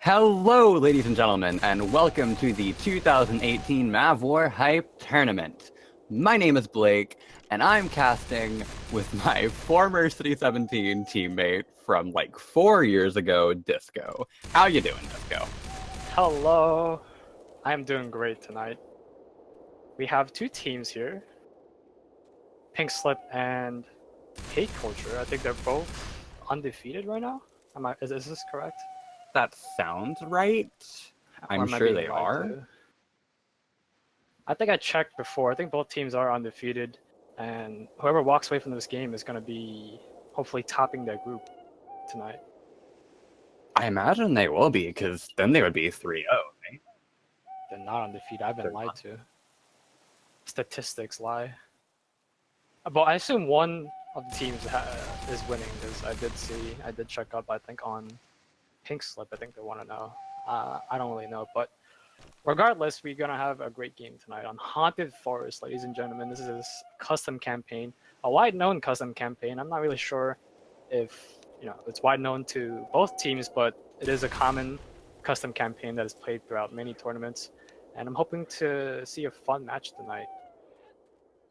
Hello, ladies and gentlemen, and welcome to the 2018 MavWar Hype Tournament. My name is Blake, and I'm casting with my former City 17 teammate from like 4 years ago, Disco. How you doing, Disco? Hello, I'm doing great tonight. We have two teams here, Pink Slip and Hate Culture. I think they're both undefeated right now. Is this correct? That sounds right. I'm sure they are. I think I checked before. I think both teams are undefeated, and whoever walks away from this game is going to be hopefully topping their group tonight. I imagine they will be, because then they would be 3-0, right? They're not undefeated. I've been lied to. Statistics lie. But I assume one of the teams is winning, because I did check up, I think, on Pink Slip. I think they want to know. I don't really know, but regardless, we're going to have a great game tonight on Haunted Forest, ladies and gentlemen. This is a custom campaign, a wide-known custom campaign. I'm not really sure if it's wide known to both teams, but it is a common custom campaign that is played throughout many tournaments, and I'm hoping to see a fun match tonight.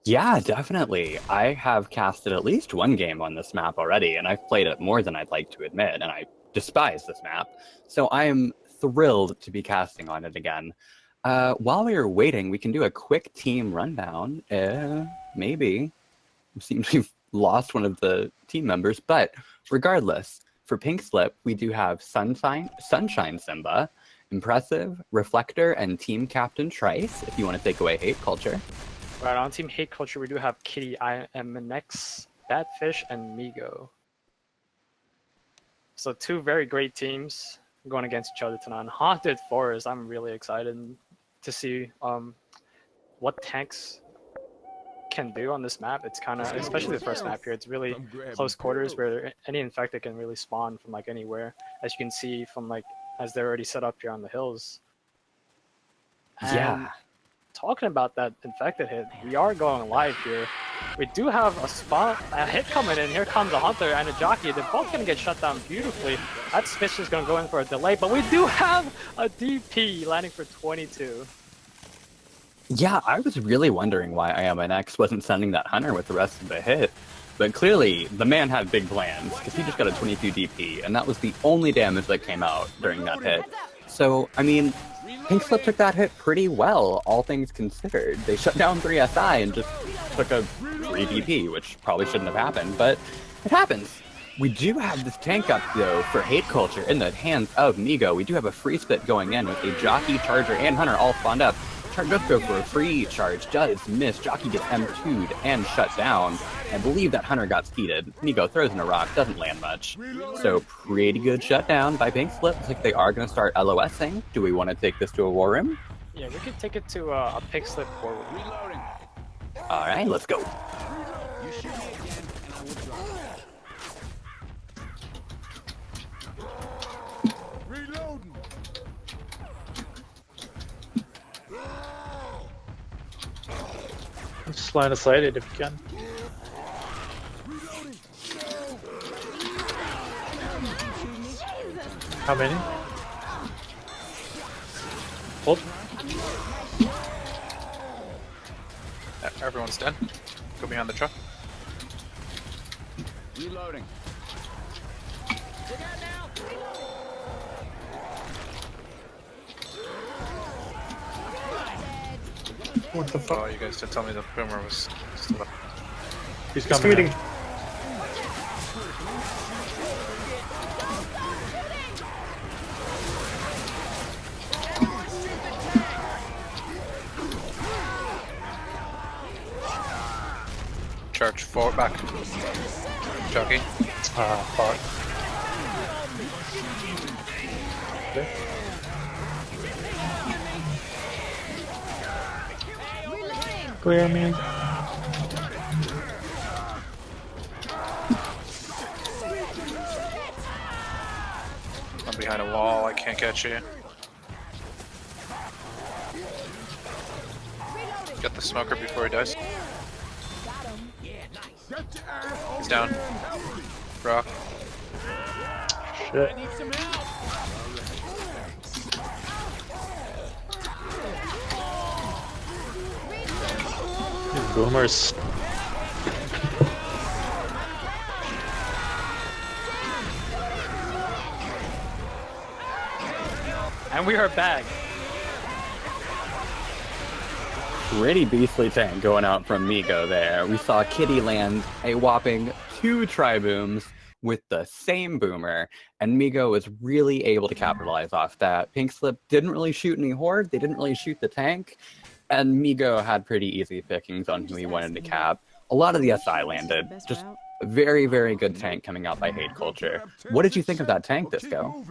Yeah, definitely. I have casted at least one game on this map already, and I've played it more than I'd like to admit, and I despise this map. So I am thrilled to be casting on it again. While we are waiting, we can do a quick team rundown. Maybe. It seems we've lost one of the team members, but regardless, for Pink Slip, we do have Sunshine Simba, Impressive, Reflector, and Team Captain Trice, if you want to take away Hate Culture. Right, on Team Hate Culture, we do have Kitty, IMNX, Batfish, and Migo. So two very great teams going against each other tonight. On Haunted Forest, I'm really excited to see what tanks can do on this map. It's kind of, especially the first map here, it's really close quarters where any infected can really spawn from like anywhere, as you can see from like as they're already set up here on the hills. And yeah. Talking about that infected hit, we are going live here. We do have a hit coming in. Here comes a hunter and a jockey. They're both gonna get shut down beautifully. That Spitch is gonna go in for a delay, but we do have a DP landing for 22. Yeah, I was really wondering why IMNX wasn't sending that hunter with the rest of the hit. But clearly, the man had big plans, because he just got a 22 DP, and that was the only damage that came out during that hit. So, I mean, Pink Slip took that hit pretty well, all things considered. They shut down 3 SI and just took a 3 DP, which probably shouldn't have happened, but it happens. We do have this tank up, though, for Hate Culture in the hands of Migo. We do have a free spit going in with a Jockey, Charger, and Hunter all spawned up. Does go for a free charge, does miss. Jockey gets M2'd and shut down. I believe that Hunter got speeded. Migo throws in a rock, doesn't land much. So pretty good shutdown by Pink Slip. Looks like they are going to start LOSing. Do we want to take this to a war room? Yeah, we could take it to a Pink Slip war room. Alright, let's go. Just line of sight it if you can. How many? Hold. Everyone's dead. Go behind the truck. Reloading. What the fuck? Oh, you guys didn't tell me the boomer was still up. He's coming. Charge forward, back. Jockey. Fuck. Okay. Clear me. I'm behind a wall, I can't catch you. Get the smoker before he dies. He's down. Rock. Shit. Boomers. And we are back. Pretty beastly tank going out from Migo there. We saw Kitty land a whopping 2 tri-booms with the same boomer, and Migo was really able to capitalize off that. Pink Slip didn't really shoot any Horde, they didn't really shoot the tank, and Migo had pretty easy pickings on who he wanted to cap. A lot of the SI landed. Just a very, very good tank coming out by Hate Culture. What did you think of that tank, Disco?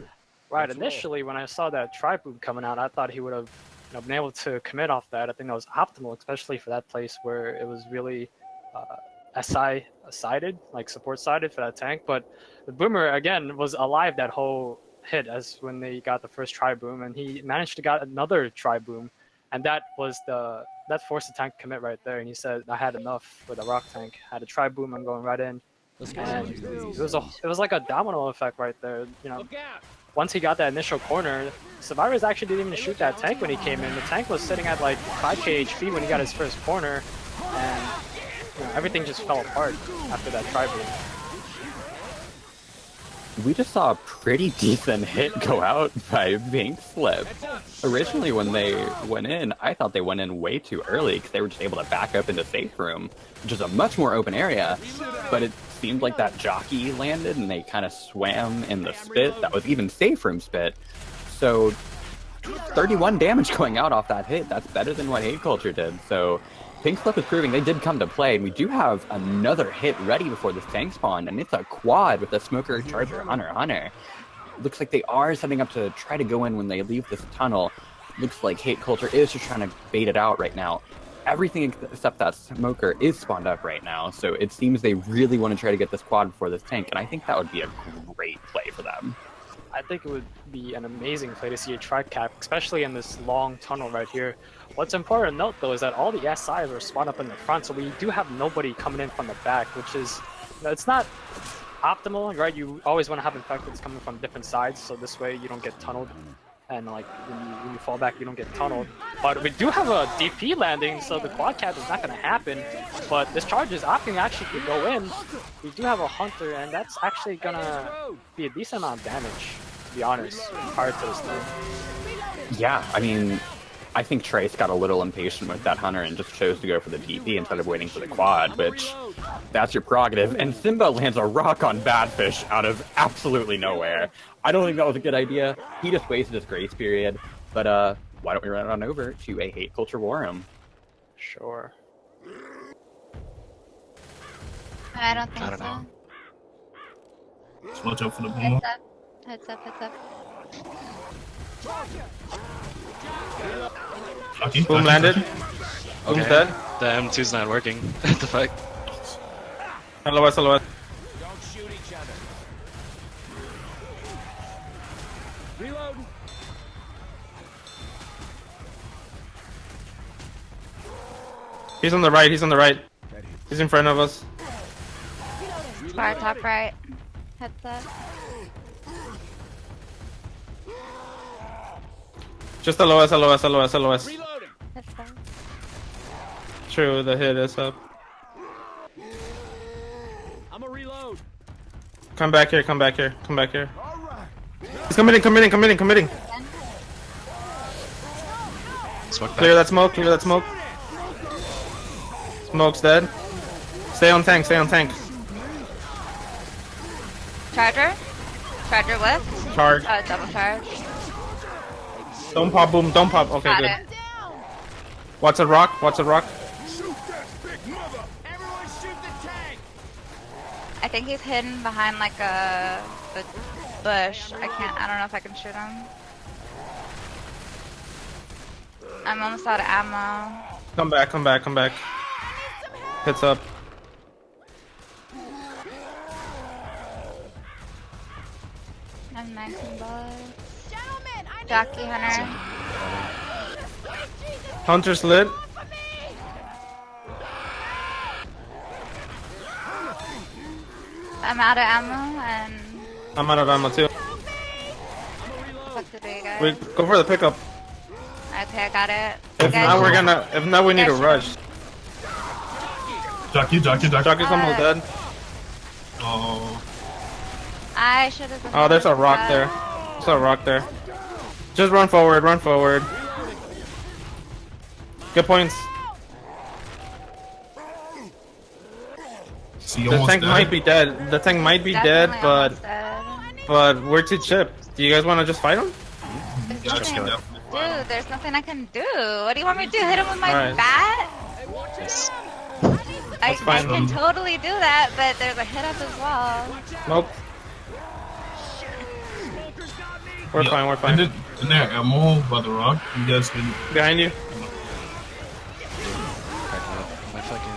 Right, initially when I saw that tri-boom coming out, I thought he would have been able to commit off that. I think that was optimal, especially for that place where it was really SI sided, like support sided for that tank. But the boomer again was alive that whole hit as when they got the first tri-boom, and he managed to get another tri-boom, and that forced the tank to commit right there. And he said, "I had enough with a rock tank. I had a tri-boom. I'm going right in." And it was like a domino effect right there. You know, once he got that initial corner, Survivors actually didn't even shoot that tank when he came in. The tank was sitting at like 5k HP when he got his first corner, and everything just fell apart after that tri-boom. We just saw a pretty decent hit go out by Pink Slip. Originally when they went in, I thought they went in way too early because they were just able to back up into safe room, which is a much more open area, but it seemed like that jockey landed and they kind of swam in the spit. That was even safe room spit. So 31 damage going out off that hit. That's better than what Hate Culture did. So Pink Slip is proving they did come to play, and we do have another hit ready before this tank spawn, and it's a quad with a Smoker, Charger, Hunter. Looks like they are setting up to try to go in when they leave this tunnel. Looks like Hate Culture is just trying to bait it out right now. Everything except that Smoker is spawned up right now, so it seems they really want to try to get this quad before this tank, and I think that would be a great play for them. I think it would be an amazing play to see a tri-cap, especially in this long tunnel right here. What's important to note, though, is that all the SIs are spawned up in the front, so we do have nobody coming in from the back, which is, it's not optimal, right? You always want to have infecteds coming from different sides, so this way you don't get tunneled, and like when you fall back, you don't get tunneled. But we do have a DP landing, so the quad cap is not going to happen. But this charge is opting actually to go in. We do have a Hunter, and that's actually going to be a decent amount of damage, to be honest, prior to this thing. Yeah, I mean, I think Trace got a little impatient with that Hunter and just chose to go for the DP instead of waiting for the quad, which, that's your prerogative. And Simba lands a rock on Badfish out of absolutely nowhere. I don't think that was a good idea. He just wasted his grace period. But why don't we run on over to a Hate Culture War Room? Sure. I don't think so. know. Just watch out for the boomer. Heads up, heads up. Lucky, Boom lucky, landed. lucky. Boom's dead. The M2's not working. What the fuck? Hello, hello. He's on the right, he's on the right. He's in front of us. Far top right. Heads up. Just LOS, LOS, LOS, LOS. Heads up. True, the hit is up. I'm a reload. Come back here, come back here, come back here. He's committing, committing, committing, committing. Smoke back. Clear that smoke, clear that smoke. Smoke's dead. Stay on tank, stay on tank. Charger. Charger whip. Charge. Double charge. Don't pop, boom, don't pop. Okay, Got good. it. Watch a rock, watch a rock. Everyone shoot the tank. I think he's hidden behind like a bush. I don't know if I can shoot him. I'm almost out of ammo. Come back, come back, come back. Hits up. I'm 19 bullets. Jockey Hunter. Hunter's lit. I'm out of ammo and I'm out of ammo too. what to do, guys? We go for the pickup. Okay, I got it. If Guys, not, we're gonna. If not, we need to Guys, rush. Jockey's Jockey's almost dead. Oh, I should have. Oh, there's a rock there. There's a rock there. Just run forward, run forward. Good points. see, The almost tank dead. might be dead. The tank might be dead, Definitely but almost dead. we're too chipped. Do you guys want to just fight him? There's Yeah, I nothing- can definitely Dude, find him. there's nothing I can do. What do you want me to do? Hit him with my Alright. bat? Yes. I fine. can totally do that, but there's a hit up as well. Nope. We're Yeah, fine. We're fine. In there, ammo by the rock. You guys can. Behind you. My fucking.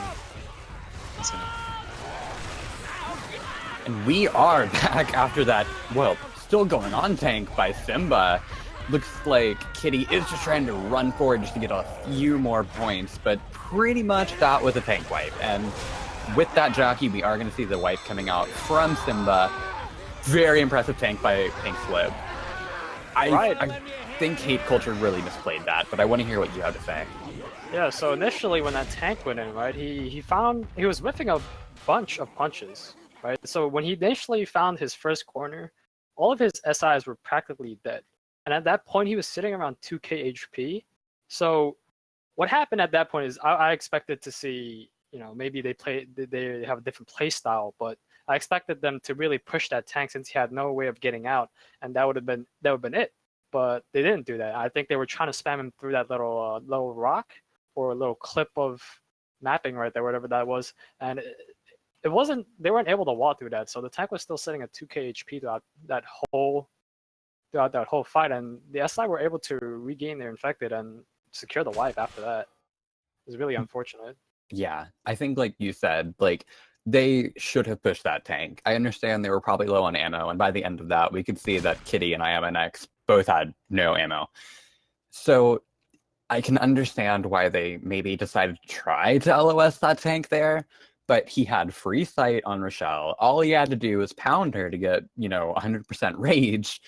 That's gonna. And we are back after that, well, still going on tank by Simba. Looks like Kitty is just trying to run forward just to get a few more points, but pretty much that was a tank wipe. And with that jockey, we are going to see the wipe coming out from Simba. Very impressive tank by Pink Flip. I think Hate Culture really misplayed that, but I want to hear what you have to say. Yeah, so initially when that tank went in, right, he was whiffing a bunch of punches, right? So when he initially found his first corner, all of his SIs were practically dead. And at that point, he was sitting around 2k HP. So what happened at that point is I expected to see, maybe they have a different play style, but I expected them to really push that tank since he had no way of getting out, and that would have been it. But they didn't do that. I think they were trying to spam him through that little rock or a little clip of mapping right there, whatever that was, and it wasn't. They weren't able to wall through that, so the tank was still sitting at 2k HP throughout that whole fight, and the SI were able to regain their infected and secure the wipe after that. It was really unfortunate. Yeah, I think like you said, they should have pushed that tank. I understand they were probably low on ammo, and by the end of that, we could see that Kitty and IMNX both had no ammo. So I can understand why they maybe decided to try to LOS that tank there, but he had free sight on Rochelle. All he had to do was pound her to get, 100% rage,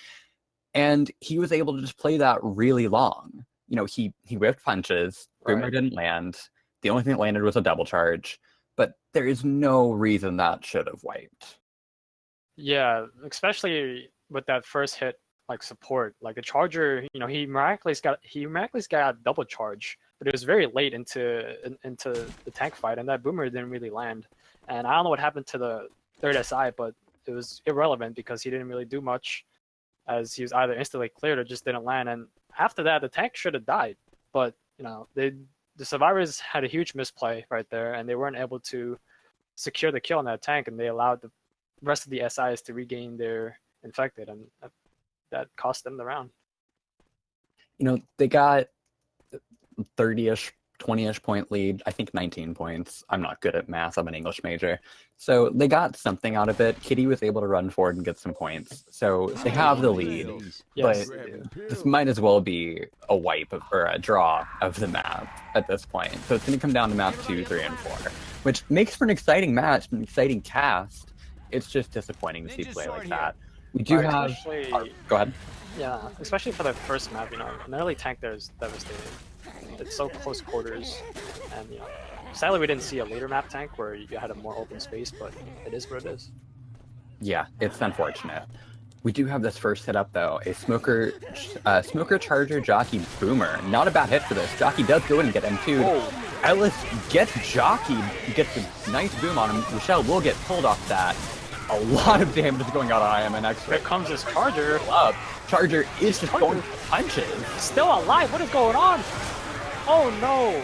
and he was able to just play that really long. He whiffed punches, Boomer Right. didn't land. The only thing that landed was a double charge, but there is no reason that should have wiped. Yeah, especially with that first hit, support, the charger. He miraculously got a double charge, but it was very late into the tank fight, and that boomer didn't really land. And I don't know what happened to the third SI, but it was irrelevant because he didn't really do much, as he was either instantly cleared or just didn't land. And after that, the tank should have died, but the survivors had a huge misplay right there, and they weren't able to secure the kill on that tank, and they allowed the rest of the SIs to regain their infected, and that cost them the round. They got 30-ish, 20-ish point lead, I think 19 points. I'm not good at math, I'm an English major. So they got something out of it. Kitty was able to run forward and get some points. So they have the lead, Yes, but they do. this might as well be a wipe or a draw of the map at this point. So it's going to come down to map 2, 3, and 4, which makes for an exciting match, an exciting cast. It's just disappointing to see play like that. We do Right, have... especially- Go ahead. Yeah, especially for the first map, an early tank there is devastating. It's so close quarters, and sadly we didn't see a later map tank where you had a more open space, but it is what it is. Yeah, it's unfortunate. We do have this first hit up though, a smoker charger jockey boomer. Not a bad hit for this. Jockey does go in and get M2'd. Oh. Ellis gets jockeyed, gets a nice boom on him. Rochelle will get pulled off that. A lot of damage going out on IMNX. Here comes this charger, Up. Charger is just going for punches. still alive. What is going on? Oh no!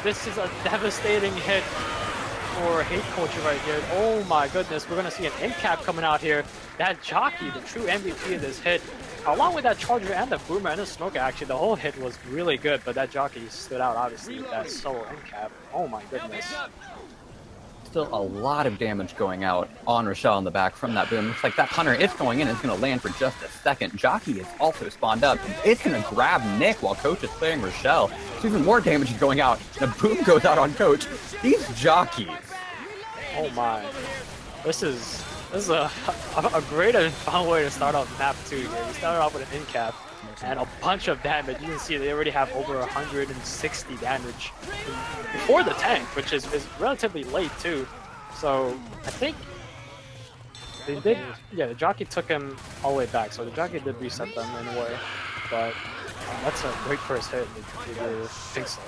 This is a devastating hit for Hate Culture right here. Oh my goodness, we're gonna see an end cap coming out here. That jockey, the true MVP of this hit, along with that charger and the boomer and the smoker, actually the whole hit was really good, but that jockey stood out obviously with that solo end cap. Oh my goodness. Still a lot of damage going out on Rochelle in the back from that boom. Looks like that hunter is going in. It's going to land for just a second. Jockey is also spawned up. And it's going to grab Nick while Coach is clearing Rochelle. So even more damage is going out. The boom goes out on Coach. These jockeys. Oh my. This is a great and fun way to start off map 2 here. We started off with an end cap. and a bunch of damage. You can see they already have over 160 damage before the tank, which is relatively late too. So I think they did, yeah, the jockey took him all the way back, so the jockey did reset them in a way, but that's a great first hit if you think so.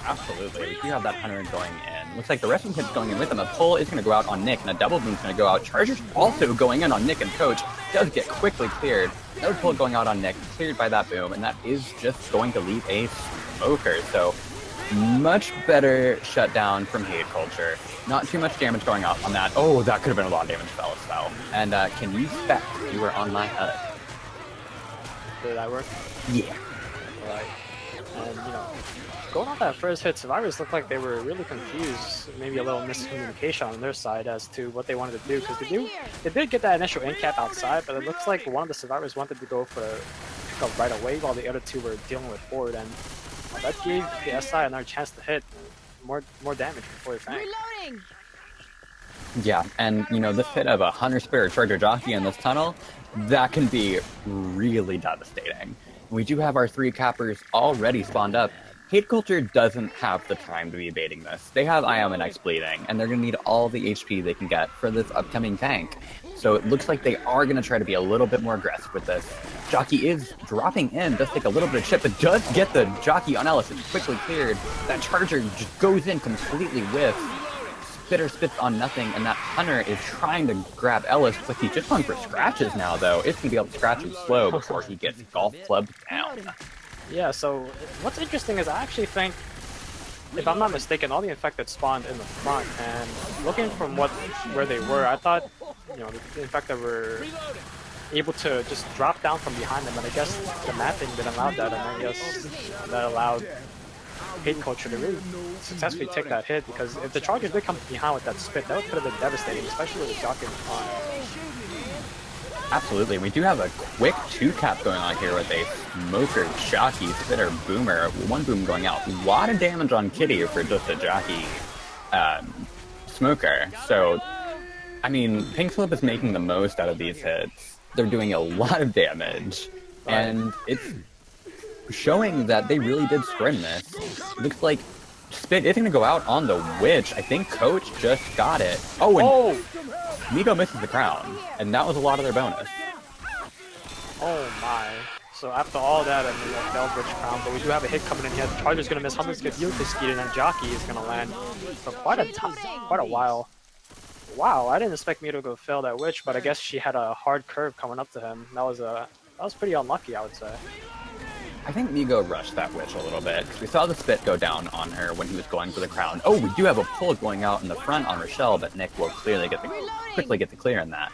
Absolutely. We do have that hunter going in. Looks like the rest of the kids going in with them. A pull is going to go out on Nick, and a double boom is going to go out. Charger's also going in on Nick and Coach. Does get quickly cleared. Another pull going out on Nick, cleared by that boom, and that is just going to leave a smoker. So much better shutdown from Hate Culture. Not too much damage going out on that. Oh, that could have been a lot of damage to Ellis though. And can you spec? You were on my HUD. Did that work? Yeah. Right. And you know, going on that first hit, Survivors looked like they were really confused, maybe a little miscommunication on their side as to what they wanted to do, because they did get that initial in cap outside, but it looks like one of the Survivors wanted to go for a pickup right away while the other two were dealing with forward, and that gave the SI another chance to hit more damage before the tank. Reloading. Yeah, and you know, this hit of a Hunter Spirit Charger Jockey in this tunnel, that can be really devastating. We do have our 3 cappers already spawned up. Hate Culture doesn't have the time to be evading this. They have I Am and X bleeding, and they're going to need all the HP they can get for this upcoming tank. So it looks like they are going to try to be a little bit more aggressive with this. Jockey is dropping in, does take a little bit of chip, but does get the Jockey on Ellis. It's quickly cleared. That Charger just goes in completely with. Spitter spits on nothing, and that Hunter is trying to grab Ellis. Looks like he's just going for scratches now, though. It's going to be able to scratch him slow before he gets golf clubbed down. Yeah, so what's interesting is I actually think, if I'm not mistaken, all the infected spawned in the front, and looking from where they were, I thought, you know, the infected were able to just drop down from behind them, and I guess the mapping didn't allow that, and I guess that allowed Hate Culture to really successfully take that hit, because if the Chargers did come behind with that spit, that could have been devastating, especially with the jockey in the front. Absolutely. We do have a quick 2-cap going on here with a Smoker, Jockey, Spitter, Boomer. 1 boom going out. A lot of damage on Kitty for just a Jockey Smoker. So, I mean, Pink Slip is making the most out of these hits. They're doing a lot of damage. And it's showing that they really did scrim this. It looks like Spit is going to go out on the Witch. I think Coach just got it. Oh, and Migo misses the crown, and that was a lot of their bonus. Oh my. So after all that, I mean, failed Witch Crown, but we do have a hit coming in here. The Charger's going to miss. Hunter's going to deal with this speed, and then Jockey is going to land for quite a while. Wow, I didn't expect Migo to go fail that Witch, but I guess she had a hard curve coming up to him. That was pretty unlucky, I would say. I think Migo rushed that Witch a little bit, because we saw the spit go down on her when he was going for the crown. Oh, we do have a pull going out in the front on Rochelle, but Nick will clearly quickly get the clear in that.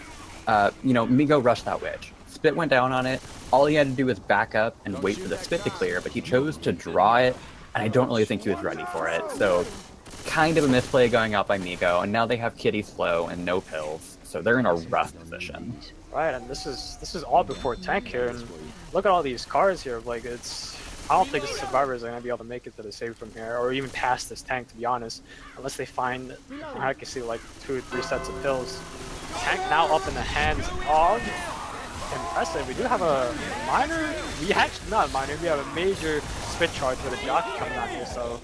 You know, Migo rushed that Witch. Spit went down on it. All he had to do was back up and wait for the spit to clear, but he chose to draw it, and I don't really think he was ready for it. So, kind of a misplay going out by Migo, and now they have Kitty slow and no pills, so they're in a rough position. Right, and this is all before tank here, and look at all these cars here. Like, I don't think the Survivors are gonna be able to make it to the save from here, or even past this tank, to be honest, unless they find, I can see like 2 or 3 sets of pills. Tank now up in the hands of. Impressive. We do have a minor. We actually not minor. We have a major spit charge with a jockey coming out here. So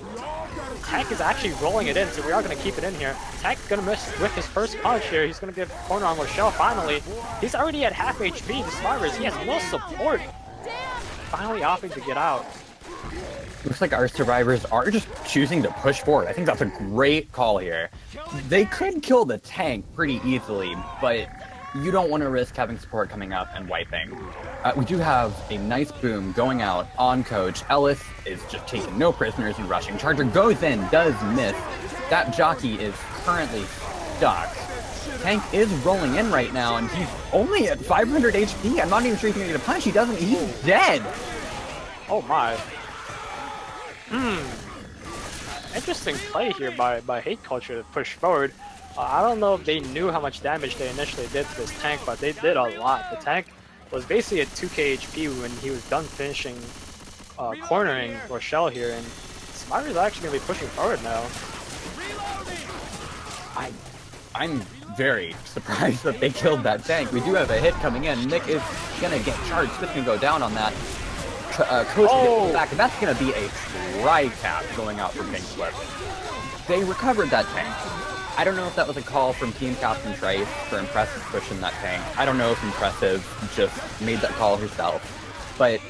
Tank is actually rolling it in. So we are going to keep it in here. Tank gonna miss with his first punch here. He's going to give corner on Rochelle. Finally, he's already at half HP. The Survivors. He has no support. Finally opting to get out. Looks like our Survivors are just choosing to push forward. I think that's a great call here. They could kill the tank pretty easily, but you don't want to risk having support coming up and wiping. We do have a nice boom going out on Coach. Ellis is just taking no prisoners and rushing. Charger goes in, does miss. That Jockey is currently stuck. Tank is rolling in right now, and he's only at 500 HP. I'm not even sure he's going to get a punch. He doesn't. He's dead. Oh my. Interesting play here by Hate Culture to push forward. I don't know if they knew how much damage they initially did to this tank, but they did a lot. The tank was basically at 2k HP when he was done finishing cornering Rochelle here, and Survivors are actually going to be pushing forward now. I'm very surprised that they killed that tank. We do have a hit coming in. Nick is gonna get charged. Smith can go down on that. Coach gets back, and that's gonna be a tri-cap going out for Pink Slip. They recovered that tank. I don't know if that was a call from Team Captain Trice for Impressive pushing that tank. I don't know if Impressive just made that call herself, but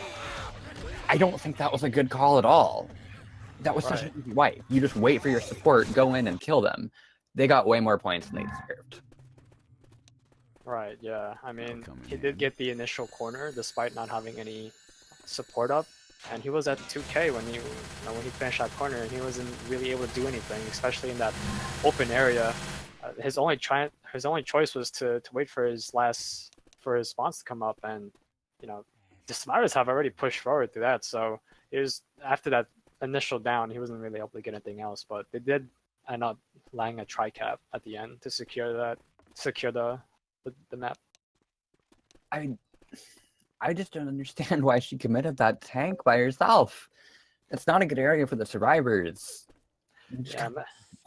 I don't think that was a good call at all. That was such an easy wipe. You just wait for your support, go in and kill them. They got way more points than they deserved. Right, yeah. I mean, he did get the initial corner despite not having any support up, and he was at 2k when he finished that corner, and he wasn't really able to do anything, especially in that open area. His only choice was to wait for his spawns to come up, and the survivors have already pushed forward through that. So it was after that initial down, he wasn't really able to get anything else. But they did end up laying a tri-cap at the end to secure the map. I just don't understand why she committed that tank by herself. It's not a good area for the survivors. Yeah,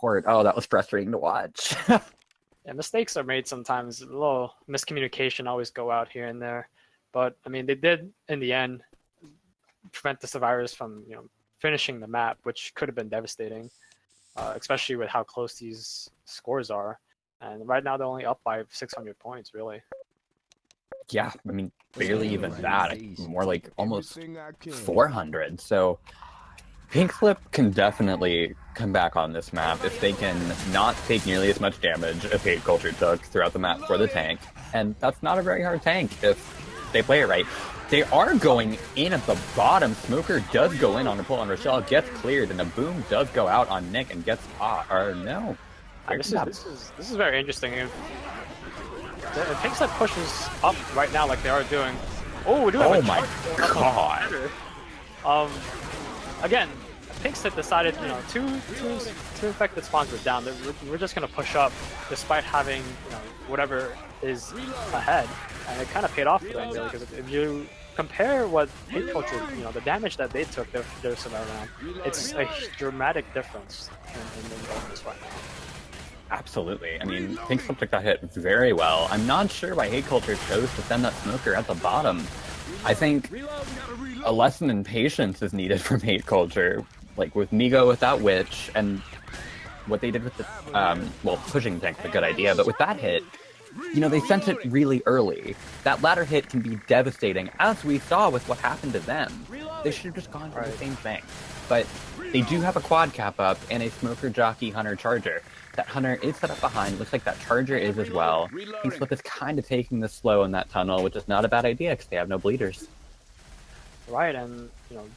Oh, that was frustrating to watch. yeah, mistakes are made sometimes. A little miscommunication always go out here and there. But I mean, they did in the end prevent the survivors from finishing the map, which could have been devastating, especially with how close these scores are. And right now they're only up by 600 points, really. Yeah, I mean, barely even that. More like almost 400. So Pink Slip can definitely come back on this map if they can not take nearly as much damage as Hate Culture took throughout the map for the tank. And that's not a very hard tank if they play it right. They are going in at the bottom. Smoker does go in on a pull on Rochelle, gets cleared, and a boom does go out on Nick and gets or no. This is very interesting. If Pink Slip pushes up right now like they are doing. Oh, we do have Oh my god. Again, Pink Slip decided, two infected spawns were down. We're just gonna push up despite having, whatever is ahead, and it kind of paid off for them, really. Because if you compare what Hate Culture, the damage that they took their survival round, it's a dramatic difference in the bonus right now. Absolutely. I mean, Pink Slip took that hit very well. I'm not sure why Hate Culture chose to send that Smoker at the bottom. I think a lesson in patience is needed from Hate Culture. Like with Migo with that Witch, and what they did with the, pushing tank's a good idea, but with that hit, they sent it really early. That ladder hit can be devastating, as we saw with what happened to them. They should have just gone for the same thing. But they do have a quad cap up and a Smoker Jockey Hunter Charger. That Hunter is set up behind. Looks like that Charger is as well. Pink Slip is kind of taking this slow in that tunnel, which is not a bad idea because they have no bleeders. Right, and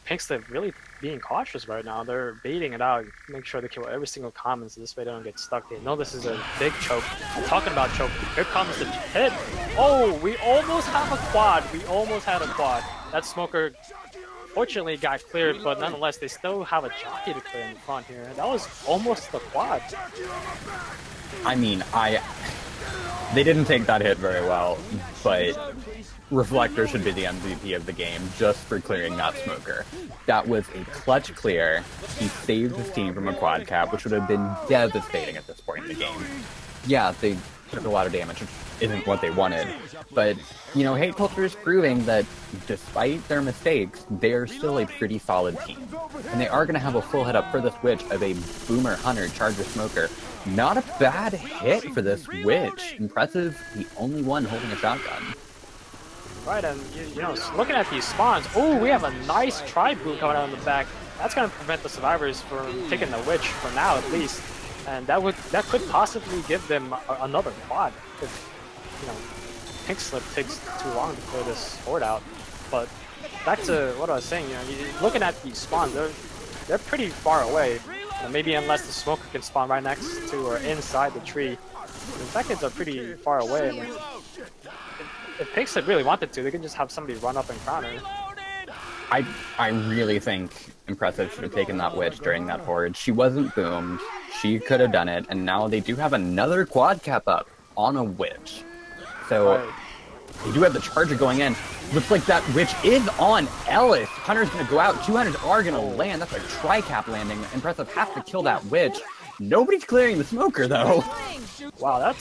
Pink Slip really being cautious right now. They're baiting it out, make sure they kill every single common so this way they don't get stuck. They know this is a big choke. I'm talking about choke. Here comes the hit. Oh, we almost have a quad. We almost had a quad. That Smoker fortunately got cleared, but nonetheless they still have a jockey to clear in front here. That was almost the quad. I mean, they didn't take that hit very well, but Reflector should be the MVP of the game just for clearing that Smoker. That was a clutch clear. He saved his team from a quad cap, which would have been devastating at this point in the game. Yeah, they took a lot of damage, which isn't what they wanted. But, Hate Culture is proving that despite their mistakes, they're still a pretty solid team. And they are going to have a full head up for this Witch of a Boomer Hunter Charger Smoker. Not a bad hit for this Witch. Impressive, the only one holding a shotgun. Right, and looking at these spawns, oh, we have a nice tri-boot coming out in the back. That's going to prevent the survivors from taking the Witch for now, at least. And that could possibly give them another quad if Pink Slip takes too long to clear this horde out. But back to what I was saying, looking at these spawns, they're pretty far away. Maybe unless the Smoker can spawn right next to or inside the tree. The infecteds are pretty far away. And if Pink Slip really wanted to, they could just have somebody run up and counter. I really think Impressive should have taken that Witch during that horde. She wasn't boomed. She could have done it, and now they do have another quad cap up on a Witch. So they do have the Charger going in. Looks like that Witch is on Ellis. Hunter's going to go out. 200s are going to land. That's a tri-cap landing. Impressive has to kill that Witch. Nobody's clearing the smoker though. Wow, that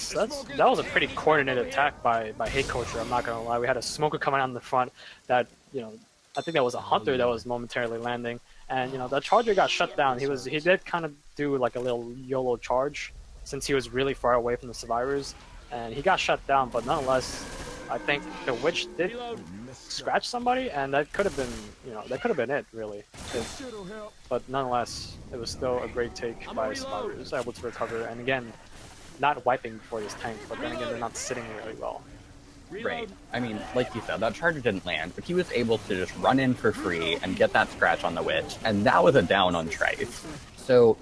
was a pretty coordinated attack by Hate Culture. I'm not gonna lie. We had a smoker coming out in the front that, you know, I think that was a hunter that was momentarily landing, and you know the charger got shut down. He did kind of do like a little YOLO charge since he was really far away from the survivors, and he got shut down. But nonetheless, I think the witch did scratch somebody, and that could have been, you know, that could have been it really. But nonetheless, it was still a great take by survivors, able to recover, and again, not wiping before this tank. But then again, they're not sitting really well. Right. I mean, like you said, that charger didn't land, but he was able to just run in for free and get that scratch on the witch, and that was a down on Trice. So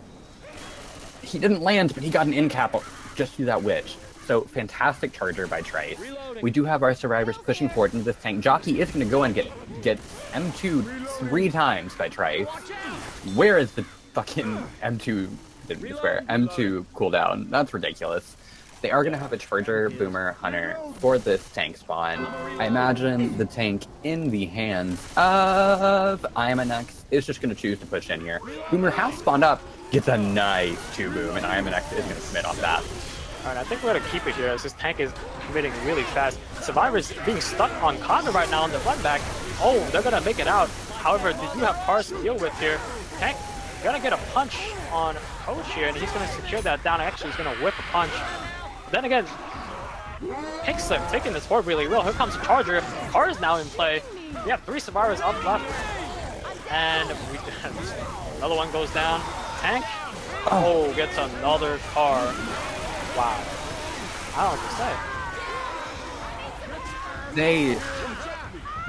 he didn't land, but he got an in cap just through that witch. So fantastic charger by Trice. We do have our survivors pushing forward into this tank. Jockey is going to go and get M2'd 3 times by Trice. Where is the fucking M2? Didn't we swear? M2 cooldown. That's ridiculous. They are going to have a Charger, Boomer, Hunter for this tank spawn. I imagine the tank in the hands of IMNX is just going to choose to push in here. Boomer has spawned up, gets a nice 2-boom, and IMNX is going to submit off that. Alright, I think we're going to keep it here as this tank is committing really fast. Survivors being stuck on Conda right now on the run back. Oh, they're going to make it out. However, they do have cars to deal with here. Tank going to get a punch on Coach here, and he's going to secure that down. Actually, he's going to whip a punch. Then again, Pink Slip taking this forward really well. Here comes the Charger. Car is now in play. We have 3 survivors up left. And another one goes down. Tank. Oh, gets another car. Wow. I don't know what to say.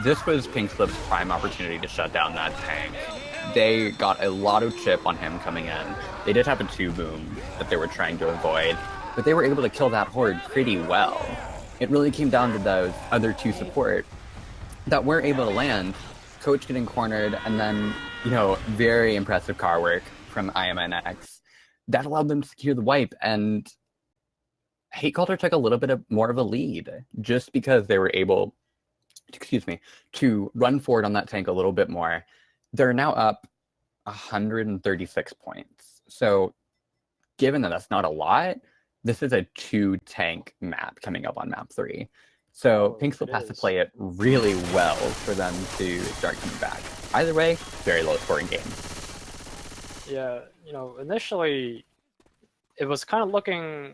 This was Pink Slip's prime opportunity to shut down that tank. They got a lot of chip on him coming in. They did have a 2-boom that they were trying to avoid, but they were able to kill that horde pretty well. It really came down to those other 2 support that were able to land, Coach getting cornered, and then, you know, very impressive car work from IMNX. That allowed them to secure the wipe, and Hate Culture took a little bit more of a lead, just because they were able, to run forward on that tank a little bit more. They're now up 136 points. So, given that that's not a lot, this is a 2-tank map coming up on map 3. So Pink Slip has to play it really well for them to start coming back. Either way, very low scoring game. Yeah, you know, initially it was kind of looking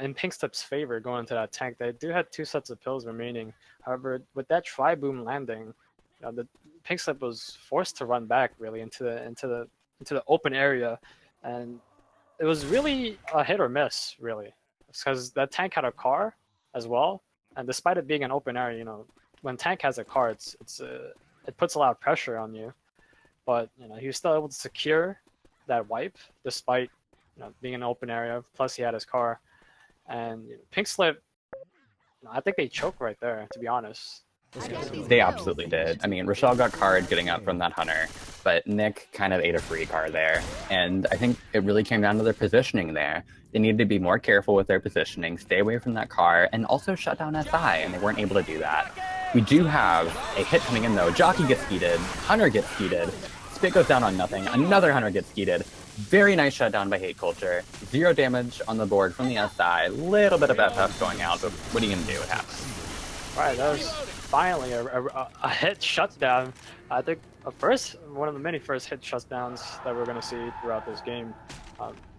in Pink Slip's favor going into that tank. They do have 2 sets of pills remaining. However, with that tri-boom landing, you know, the Pink Slip was forced to run back really into the open area, and it was really a hit or miss, really, because that tank had a car as well, and despite it being an open area, you know, when tank has a car, it puts a lot of pressure on you. But you know, he was still able to secure that wipe despite, you know, being an open area. Plus, he had his car, and you know, Pink Slip, you know, I think they choked right there, to be honest. They absolutely did. I mean, Rochelle got card getting up from that Hunter, but Nick kind of ate a free car there. And I think it really came down to their positioning there. They needed to be more careful with their positioning, stay away from that car, and also shut down SI, and they weren't able to do that. We do have a hit coming in though. Jockey gets heated, Hunter gets heated, Spit goes down on nothing, another Hunter gets heated. Very nice shutdown by Hate Culture. 0 damage on the board from the SI, little bit of FF going out, but what are you going to do? It happens. Right, that was finally a hit shutdown. I think one of the many first hit shutdowns that we're going to see throughout this game.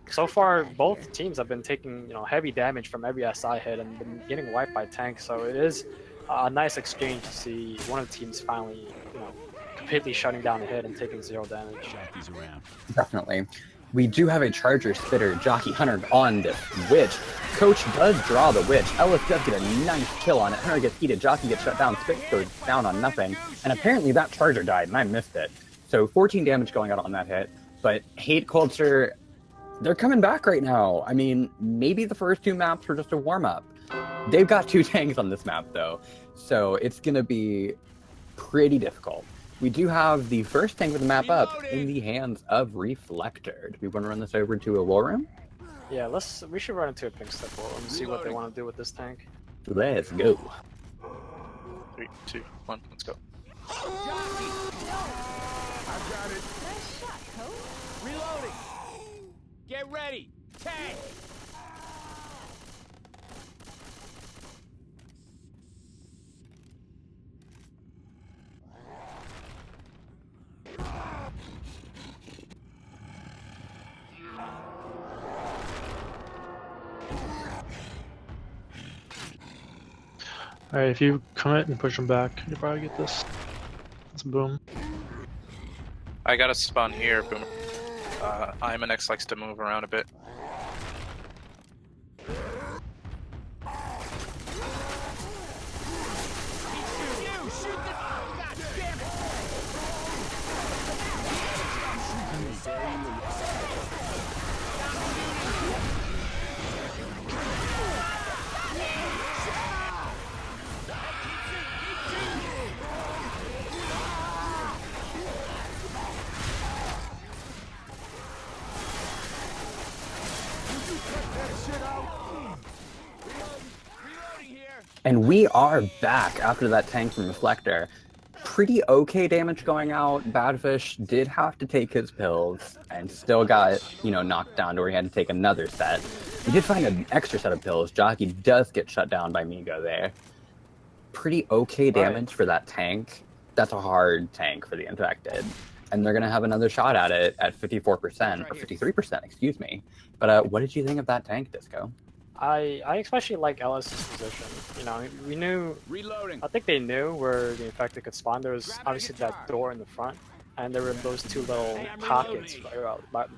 So far, both teams have been taking, you know, heavy damage from every SI hit and been getting wiped by tanks. So it is a nice exchange to see one of the teams finally, you know, completely shutting down a hit and taking 0 damage. Definitely. We do have a Charger, Spitter, Jockey, Hunter on this Witch. Coach does draw the Witch. Ellis does get a nice kill on it. Hunter gets heated. Jockey gets shut down. Spit goes down on nothing. And apparently that Charger died, and I missed it. So 14 damage going out on that hit. But Hate Culture, they're coming back right now. I mean, maybe the first 2 maps were just a warm-up. They've got 2 tanks on this map, though. So it's going to be pretty difficult. We do have the first tank with the map up in the hands of Reflector. Do we want to run this over to a war room? Yeah, we should run into a Pink Slip war and see what they want to do with this tank. Let's go. 3, 2, 1, let's go. Get ready. Tank. Alright, if you commit and push him back, you probably get this. It's boom. I got a spawn here, Boomer. IMNX likes to move around a bit. You shoot the. God damn it. And we are back after that tank from Reflector. Pretty okay damage going out. Badfish did have to take his pills and still got, you know, knocked down to where he had to take another set. He did find an extra set of pills. Jockey does get shut down by Migo there. Pretty okay damage for that tank. That's a hard tank for the infected. And they're going to have another shot at it at 54%, or 53%, excuse me. But what did you think of that tank, Disco? I especially like Ellis's position. You know, we knew. Reloading. I think they knew where the infected could spawn. There was obviously that door in the front, and there were those two little pockets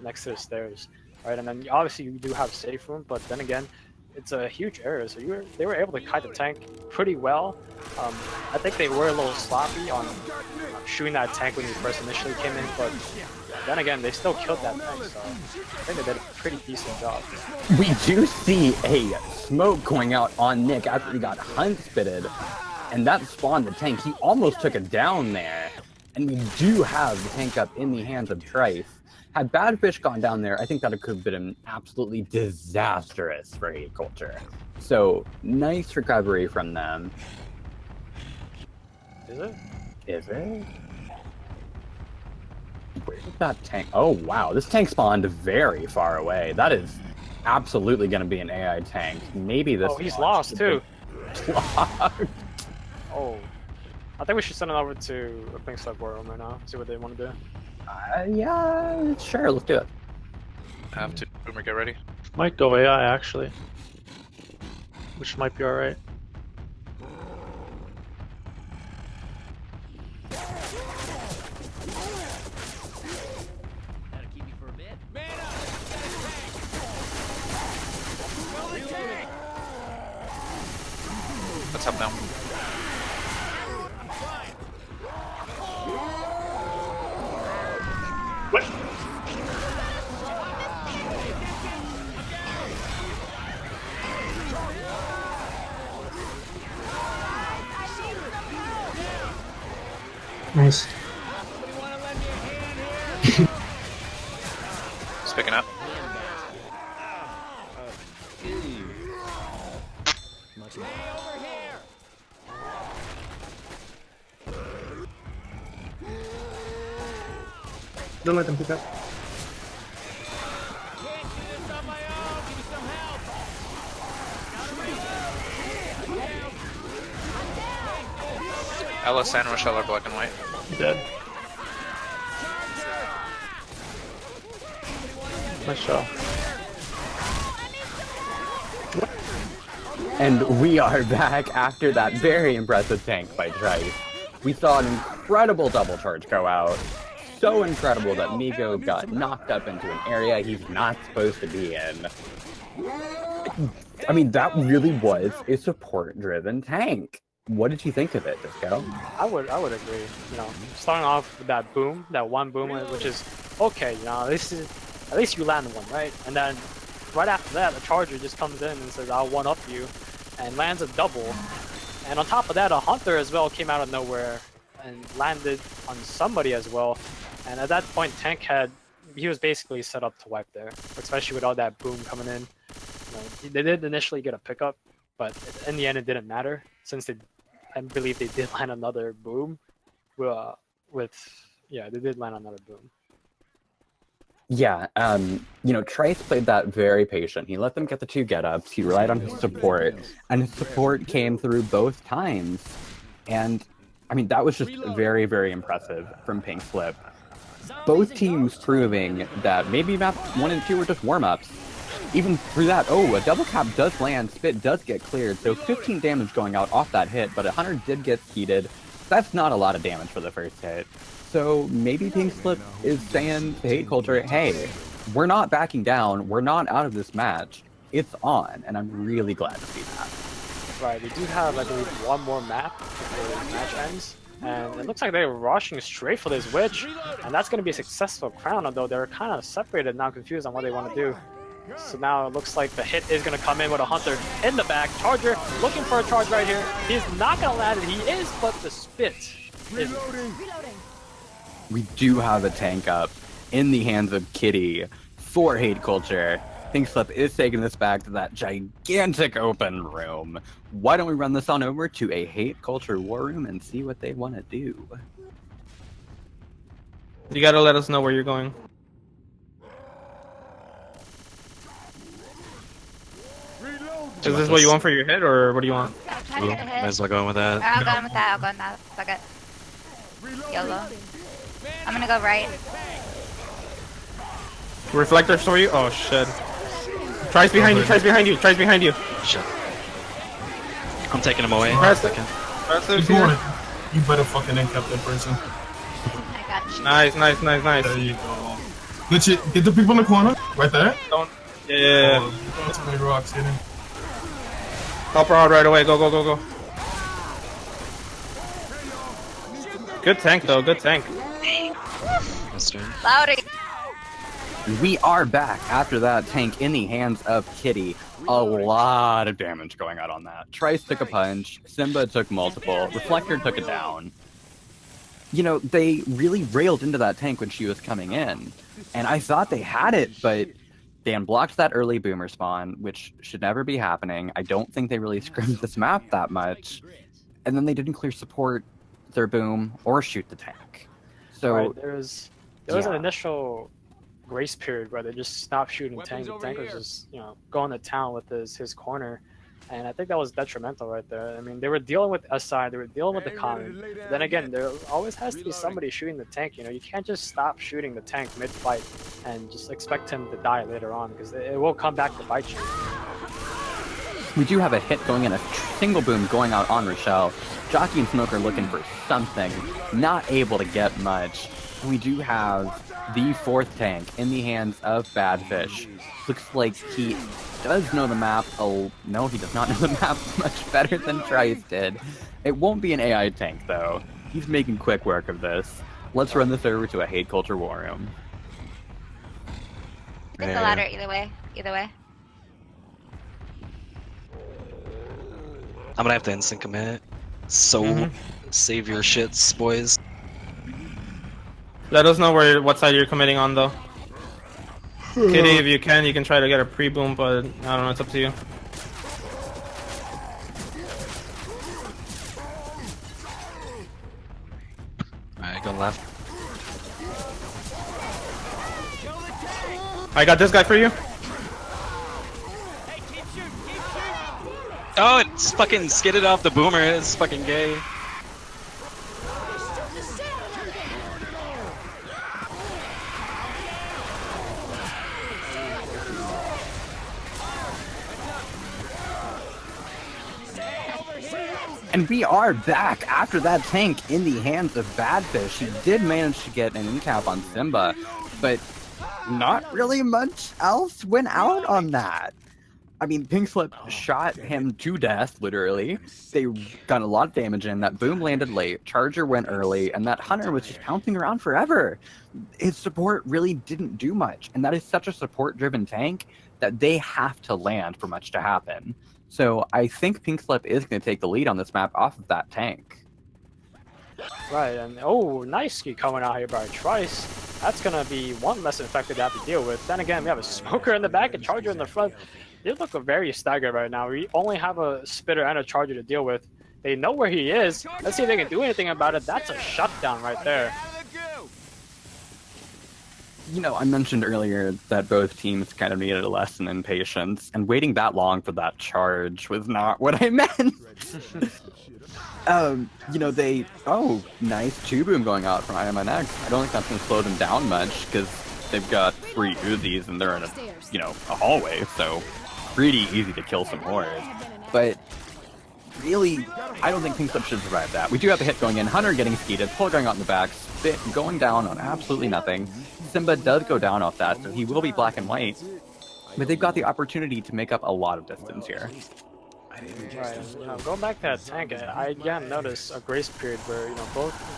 next to the stairs, right? And then obviously you do have safe room, but then again, it's a huge area, so they were able to kite the tank pretty well. I think they were a little sloppy on shooting that tank when you first initially came in, but then again, they still killed that tank, so I think they did a pretty decent job. We do see a smoke going out on Nick after he got hunt spitted, and that spawned the tank. He almost took it down there, and we do have the tank up in the hands of Trice. Had Badfish gone down there, I think that it could have been absolutely disastrous for Hate Culture. So, nice recovery from them. Is it? Is it? Where's that tank? Oh, wow. This tank spawned very far away. That is absolutely going to be an AI tank. Maybe this... Oh, he's lost, too. Locked. Oh. I think we should send it over to a Pink Slip War Room right now, see what they want to do. Yeah, sure. Let's do it. Have to. Boomer, get ready. Might go AI actually, which might be alright. That'll keep you for a bit. Man up. Reloading. Let's help now. What? Nice. It's picking up. Don't let them pick up. Can't do this on my own. Give me some help. Ellis and Rochelle are black and white. Dead. Nice shot. And we are back after that very impressive tank by Trice. We saw an incredible double charge go out. So incredible that Migo got knocked up into an area he's not supposed to be in. I mean, that really was a support-driven tank. What did you think of it, Disco? I would agree. You know, starting off with that boom, that one boom, which is okay. You know, at least you land one, right? And then right after that, the charger just comes in and says, "I'll one up you," and lands a double. And on top of that, a hunter as well came out of nowhere and landed on somebody as well. And at that point, tank he was basically set up to wipe there, especially with all that boom coming in. You know, they did initially get a pickup, but in the end, it didn't matter since I believe they did land another boom. They did land another boom. Yeah, you know, Trice played that very patient. He let them get the 2 get-ups, he relied on his support, and his support came through both times. And, I mean, that was just very, very impressive from Pink Slip. Both teams proving that maybe map 1 and 2 were just warm-ups. Even through that, oh, a double cap does land, Spit does get cleared, so 15 damage going out off that hit, but a Hunter did get heated. That's not a lot of damage for the first hit. So maybe Pink Slip is saying to Hate Culture, hey, we're not backing down, we're not out of this match, it's on, and I'm really glad to see that. Right, they do have, I believe, one more map before the match ends. And it looks like they're rushing straight for this Witch, and that's going to be a successful crown, although they're kind of separated now, confused on what they want to do. So now it looks like the hit is going to come in with a Hunter in the back. Charger looking for a charge right here. He's not going to land it. He is, but the Spit is... We do have a tank up in the hands of Kitty for Hate Culture. Pink Slip is taking this back to that gigantic open room. Why don't we run this on over to a Hate Culture war room and see what they want to do? You gotta let us know where you're going. Is this what you want for your hit, or what do you want? I'm trying to get a Might hit. as well go in with that. I'll go in with that. I'll go in that. Fuck it. YOLO. I'm gonna go right. Reflectors for you? Oh shit. Tries behind you, tries behind you, tries behind you. Shit. I'm taking him away. Press it. Second. Press it. Keep going. You better fucking incap that person. I got you. Nice, nice, nice, nice. There you go. Good shit. Get the people in the corner. Right there. Don't. Yeah. Oh, that's many rocks hitting. Help her out right away. Go, go, go, go. Good tank though, good tank. Loudy. We are back after that tank in the hands of Kitty. A lot of damage going out on that. Trice took a punch, Simba took multiple, Reflector took it down. You know, they really railed into that tank when she was coming in. And I thought they had it, but Dan blocked that early boomer spawn, which should never be happening. I don't think they really scrimmed this map that much. And then they didn't clear support their boom or shoot the tank. So right, there was an initial grace period where they just stopped shooting tank. The tank was just, you know, going to town with his corner, and I think that was detrimental right there. I mean, they were dealing with SI, they were dealing with the common. Then again, there always has to be somebody shooting the tank. You know, you can't just stop shooting the tank mid-fight and just expect him to die later on, because it will come back to bite you. we do have a hit going in, a single boom going out on Rochelle. Jockey and Smoker looking for something, not able to get much. We do have the fourth tank in the hands of Badfish. Looks like he does know the map. Oh, no, he does not know the map much better than Trice did. It won't be an AI tank, though. He's making quick work of this. Let's run this over to a Hate Culture war room. Pick the ladder either way. Either way. I'm gonna have to instant commit. So save your shits, boys. Let us know what side you're committing on, though. Kitty, if you can try to get a pre-boom, but I don't know, it's up to you. Alright, go left. I got this guy for you. Oh, it's fucking skidded off the boomer. It's fucking gay. And we are back after that tank in the hands of Badfish. He did manage to get an in-cap on Simba, but not really much else went out on that. I mean, Pink Slip shot him to death, literally. They got a lot of damage in. That boom landed late, Charger went early, and that Hunter was just pouncing around forever. His support really didn't do much, and that is such a support-driven tank that they have to land for much to happen. So I think Pink Slip is going to take the lead on this map off of that tank. Right, and oh, nice ski coming out here by Trice. That's going to be one less infected to have to deal with. Then again, we have a Smoker in the back and Charger in the front. They look very staggered right now. We only have a Spitter and a Charger to deal with. They know where he is. Let's see if they can do anything about it. That's a shutdown right there. I mentioned earlier that both teams kind of needed a lesson in patience, and waiting that long for that charge was not what I meant. Nice 2-boom going out from IMNX. I don't think that's going to slow them down much, because they've got 3 Uzis and they're in a hallway, so pretty easy to kill some horrors. But really, I don't think Pinkslip should survive that. We do have a hit going in, Hunter getting speeded, Pull going out in the back, Spit going down on absolutely nothing. Simba does go down off that, so he will be black and white. But they've got the opportunity to make up a lot of distance here. Right. Going back to that tank, I again noticed a grace period where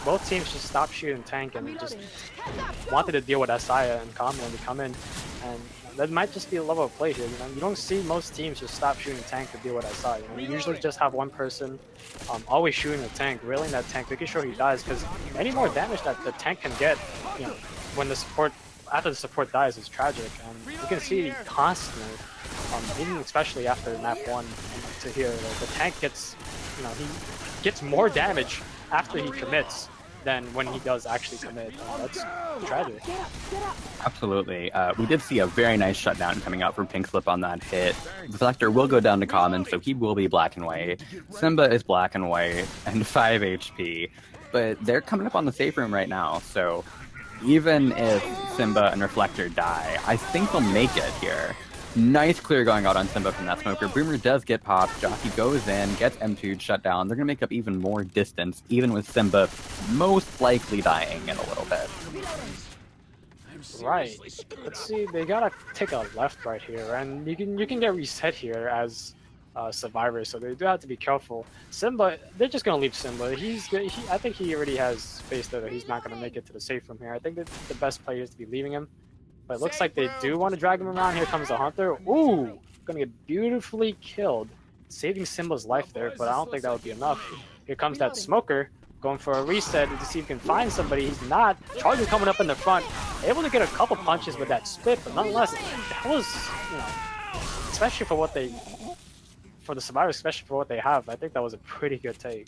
both teams just stopped shooting tank and just wanted to deal with Asaya and Common when they come in, and that might just be a level of play here. You don't see most teams just stop shooting tank to deal with Asaya. You usually just have one person always shooting the tank, railing that tank, making sure he dies, because any more damage that the tank can get, when the support after the support dies is tragic, and you can see constantly, even especially after map 1 to here, the tank gets, he gets more damage after he commits than when he does actually commit. That's tragic. Absolutely. We did see a very nice shutdown coming out from Pinkslip on that hit. Reflector will go down to common, so he will be black and white. Simba is black and white and 5 HP, but they're coming up on the safe room right now, so even if Simba and Reflector die, I think they'll make it here. Nice clear going out on Simba from that smoker. Boomer does get popped. Jockey goes in, gets M2'd, shut down. They're going to make up even more distance, even with Simba most likely dying in a little bit. Right. Let's see. They gotta take a left right here, and you can get reset here as survivors, so they do have to be careful. Simba, they're just gonna leave Simba. I think he already has faith that he's not gonna make it to the safe room here. I think that the best play is to be leaving him. But it looks like they do want to drag him around. Here comes the Hunter. Ooh! Gonna get beautifully killed. Saving Simba's life there, but I don't think that would be enough. Here comes that Smoker, going for a reset to see if he can find somebody. He's not. Charger coming up in the front. Able to get a couple punches with that spit, but nonetheless, that was, especially for the survivors, especially for what they have, I think that was a pretty good take.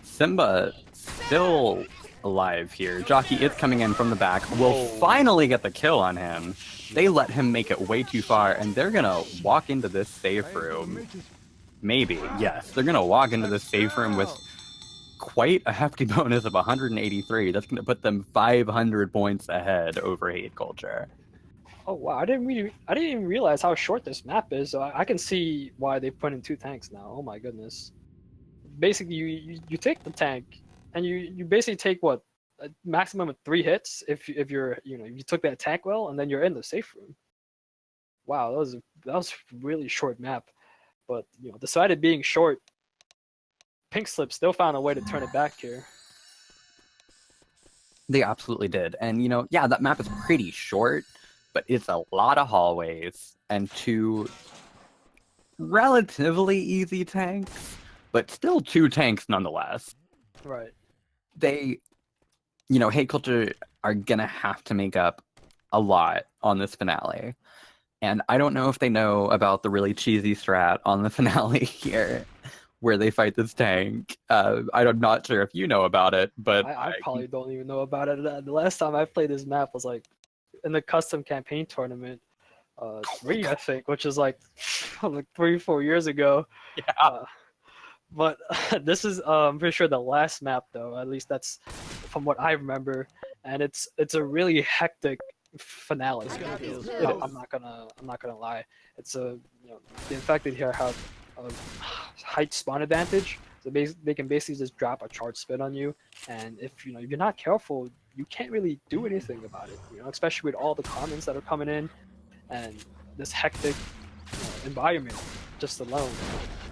Simba still alive here. Jockey is coming in from the back. Will finally get the kill on him. They let him make it way too far, and they're gonna walk into this safe room. Maybe, yes. They're gonna walk into this safe room with quite a hefty bonus of 183. That's gonna put them 500 points ahead over Hate Culture. Oh wow, I didn't even realize how short this map is, so I can see why they put in 2 tanks now. Oh my goodness. Basically, you take the tank, and you basically take what, a maximum of 3 hits if you're you took that tank well, and then you're in the safe room. Wow, that was a really short map, but despite it being short, Pinkslip still found a way to turn it back here. They absolutely did, and yeah, that map is pretty short, but it's a lot of hallways and 2 relatively easy tanks, but still 2 tanks nonetheless. Right. They, Hate Culture are gonna have to make up a lot on this finale. And I don't know if they know about the really cheesy strat on the finale here, where they fight this tank. I'm not sure if you know about it, but I probably don't even know about it. The last time I played this map was like in the custom campaign tournament 3, I think, which is like 3-4 years ago. Yeah. But this is, I'm pretty sure, the last map, though. At least that's from what I remember, and it's a really hectic finale. I'm not gonna lie. It's the infected here have a height spawn advantage, so they can basically just drop a charge spit on you, and if you're not careful, you can't really do anything about it. Especially with all the comments that are coming in, and this hectic environment just alone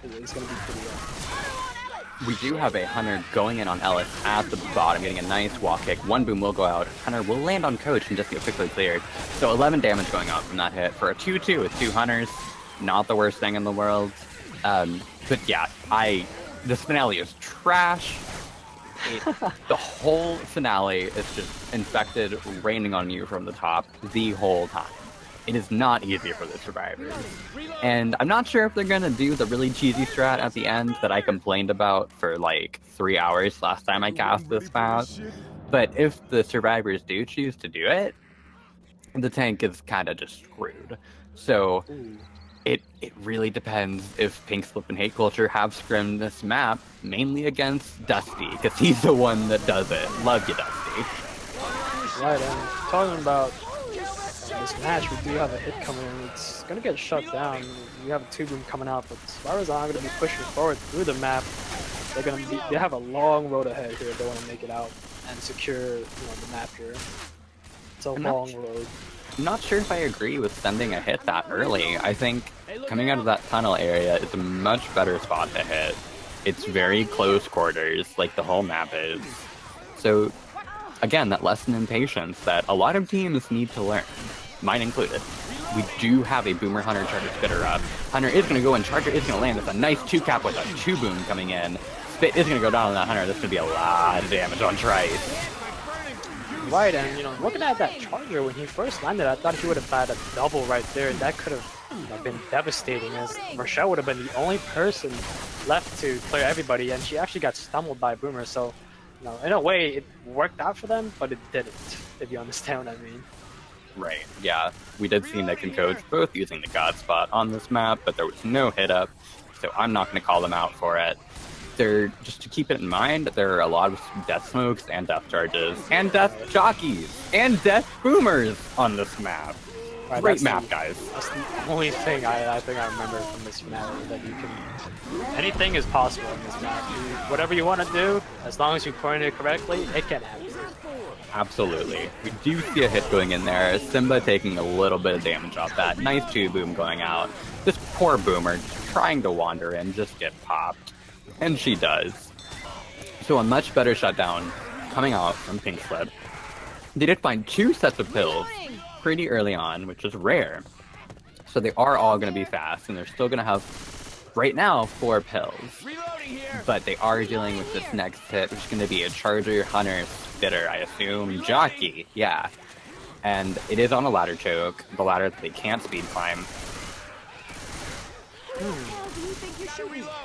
is going to be pretty rough. We do have a Hunter going in on Ellis at the bottom, getting a nice wall kick. 1 boom will go out. Hunter will land on Coach and just get quickly cleared. So 11 damage going out from that hit for a 2-2 with 2 Hunters. Not the worst thing in the world. But yeah, this finale is trash. The whole finale is just infected raining on you from the top the whole time. It is not easy for the survivors. And I'm not sure if they're gonna do the really cheesy strat at the end that I complained about for like 3 hours last time I cast this map. But if the survivors do choose to do it, the tank is kind of just screwed. So it really depends if Pink Slip and Hate Culture have scrimmed this map mainly against Dusty, because he's the one that does it. Love you, Dusty. Right, and talking about this match, we do have a hit coming in. It's gonna get shut down. We have a 2-boom coming out, but Spirals aren't gonna be pushing forward through the map. They have a long road ahead here. They want to make it out and secure, the map here. It's a long road. I'm not sure if I agree with sending a hit that early. I think coming out of that tunnel area is a much better spot to hit. It's very close quarters, like the whole map is. So, again, that lesson in patience that a lot of teams need to learn, mine included. We do have a Boomer Hunter Charger Spitter up. Hunter is going to go and Charger is going to land with a nice 2-cap with a 2-boom coming in. Spit is going to go down on that Hunter. That's going to be a lot of damage on Trice. Right, and looking at that Charger, when he first landed, I thought he would have had a double right there, and that could have been devastating, as Rochelle would have been the only person left to clear everybody, and she actually got stumbled by Boomer, so in a way it worked out for them, but it didn't, if you understand what I mean. Right, yeah. We did see Nick and Coach both using the God Spot on this map, but there was no hit up, so I'm not going to call them out for it. Just to keep it in mind, there are a lot of death smokes and death charges and death jockeys and death boomers on this map. Right, great map, guys. That's the only thing I think I remember from this finale, that anything is possible in this map. Whatever you want to do, as long as you point it correctly, it can happen. Absolutely. We do see a hit going in there. Simba taking a little bit of damage off that. Nice 2-boom going out. This poor Boomer trying to wander in, just get popped. And she does. So a much better shutdown coming out from Pink Slip. They did find 2 sets of pills pretty early on, which is rare. So they are all going to be fast, and they're still going to have, right now, 4 pills. But they are dealing with this next hit, which is going to be a Charger, Hunter, Spitter, I assume, Jockey, yeah. And it is on a ladder choke, the ladder that they can't speed climb.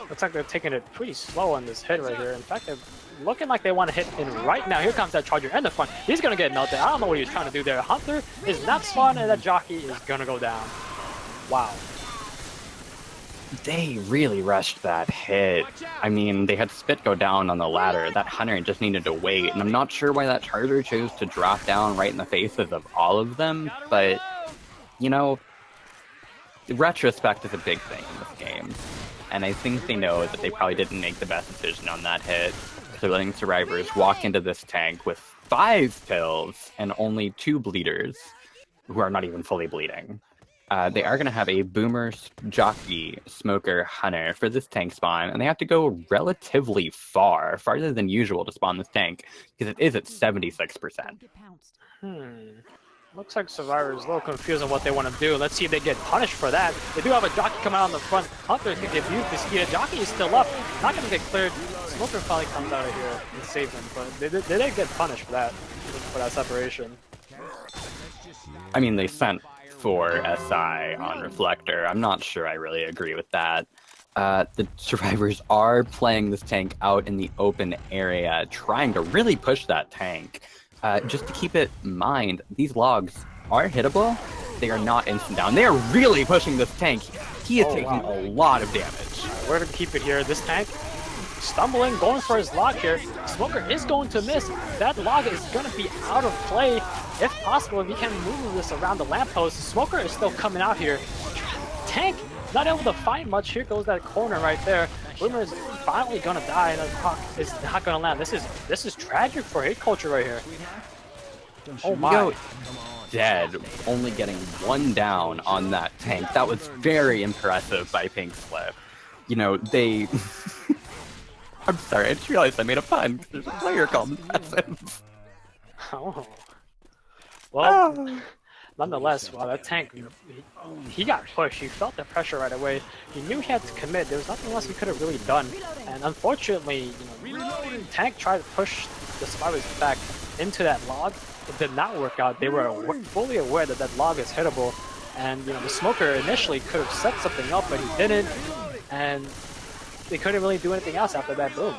Looks like they're taking it pretty slow on this hit right here. In fact, they're looking like they want to hit in right now. Here comes that Charger in the front. He's going to get melted. I don't know what he was trying to do there. Hunter is not spawned, and that Jockey is going to go down. Wow. They really rushed that hit. I mean, they had Spit go down on the ladder. That Hunter just needed to wait, and I'm not sure why that Charger chose to drop down right in the faces of all of them, but, retrospect is a big thing in this game. And I think they know that they probably didn't make the best decision on that hit. So letting survivors walk into this tank with 5 pills and only 2 bleeders, who are not even fully bleeding. They are going to have a Boomer, Jockey, Smoker, Hunter for this tank spawn, and they have to go relatively far, farther than usual to spawn this tank, because it is at 76%. Looks like Survivor is a little confused on what they want to do. Let's see if they get punished for that. They do have a Jockey coming out on the front. Hunter can get used this year. Jockey is still up. Not going to get cleared. Smoker probably comes out of here and saves him, but they did get punished for that separation. I mean, they sent for SI on Reflector. I'm not sure I really agree with that. The survivors are playing this tank out in the open area, trying to really push that tank. Just to keep it in mind, these logs are hittable. They are not instant down. They are really pushing this tank. He is taking a lot of damage. We're going to keep it here. This tank stumbling, going for his log here. Smoker is going to miss. That log is going to be out of play. If possible, if he can move this around the lamppost. Smoker is still coming out here. Tank not able to find much. Here goes that corner right there. Boomer is finally going to die, and the puck is not going to land. This is tragic for Hate Culture right here. Oh my. Dead, only getting 1 down on that tank. That was very impressive by Pink Slip. They... I'm sorry, I just realized I made a pun. There's a player called Impressive. Oh. Well, nonetheless, wow, that tank, he got pushed. He felt the pressure right away. He knew he had to commit. There was nothing else he could have really done. And unfortunately, Tank tried to push the survivors back into that log. It did not work out. They were fully aware that that log is hittable. And, the Smoker initially could have set something up, but he didn't. And they couldn't really do anything else after that boom.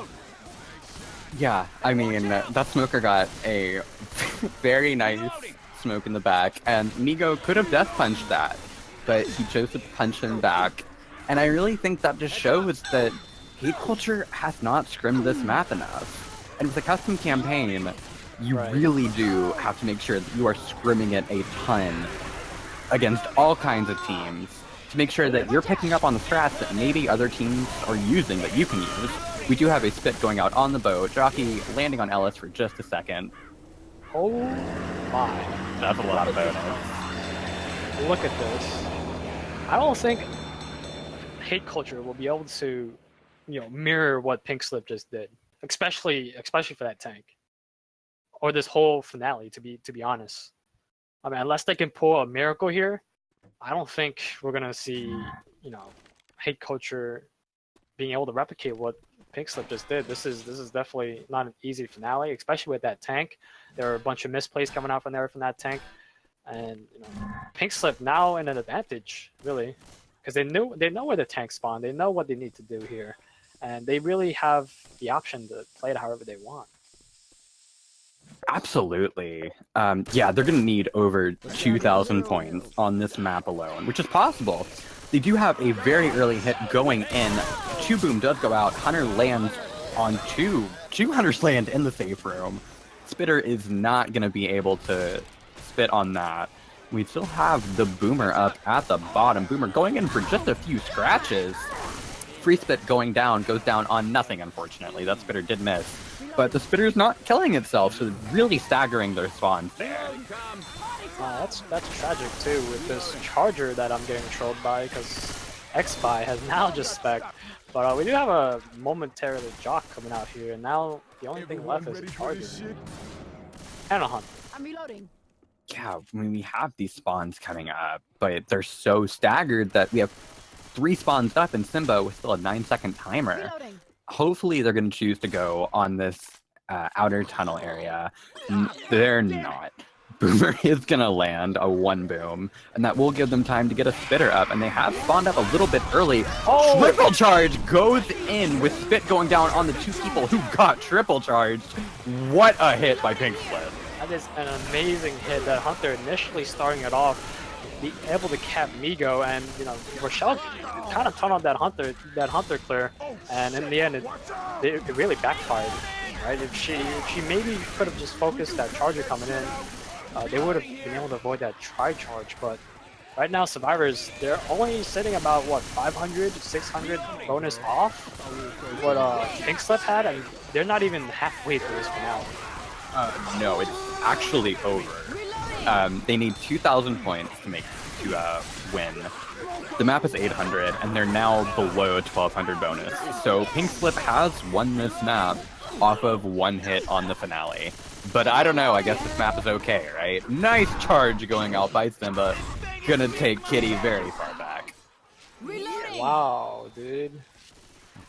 Yeah, I mean, that smoker got a very nice smoke in the back, and Migo could have death punched that, but he chose to punch him back. And I really think that just shows that hate culture has not scrimmed this map enough. And with a custom campaign, you really do have to make sure that you are scrimming it a ton against all kinds of teams to make sure that you're picking up on the strats that maybe other teams are using that you can use. We do have a spit going out on the boat. Jockey landing on Ellis for just a second. Oh my. That's a lot of bonus. Look at this. I don't think hate culture will be able to, mirror what Pink Slip just did. Especially for that tank. Or this whole finale, to be honest. I mean, unless they can pull a miracle here, I don't think we're gonna see, hate culture being able to replicate what Pink Slip just did. This is definitely not an easy finale, especially with that tank. There are a bunch of misplays coming out from that tank, and Pink Slip now in an advantage really, because they know where the tank spawned. They know what they need to do here, and they really have the option to play it however they want. Absolutely. Yeah, they're going to need over 2,000 points on this map alone, which is possible. They do have a very early hit going in. 2 boom does go out. Hunter lands on 2. 2 Hunters land in the safe room. Spitter is not going to be able to spit on that. We still have the Boomer up at the bottom. Boomer going in for just a few scratches. Free spit going down, goes down on nothing, unfortunately. That Spitter did miss. But the Spitter's not killing itself, so really staggering their spawns there. That's tragic too, with this Charger that I'm getting trolled by, because Xbye has now just spec'd. But we do have a momentarily Jock coming out here, and now the only thing left is a Charger. And a Hunter. I'm reloading. Yeah, I mean, we have these spawns coming up, but they're so staggered that we have 3 spawns up in Simba with still a 9-second timer. Reloading. Hopefully they're going to choose to go on this outer tunnel area. They're not. Boomer is going to land a 1 boom, and that will give them time to get a Spitter up, and they have spawned up a little bit early. Oh! Triple charge goes in with Spit going down on the 2 people who got triple charged. What a hit by Pink Slip. That is an amazing hit. That Hunter initially starting it off, be able to cap Migo, and Rochelle kind of tunneled that Hunter clear, and in the end it really backfired, right? If she maybe could have just focused that Charger coming in, they would have been able to avoid that tri-charge. But right now Survivors, they're only sitting about what, 500 600 bonus off what Pink Slip had, and they're not even halfway through this finale. No, it's actually over. They need 2,000 points to win. The map is 800, and they're now below 1,200 bonus. So Pink Slip has won this map off of 1 hit on the finale. But I don't know, I guess this map is okay, right? Nice charge going out by Simba. Gonna take Kitty very far back. Wow, dude.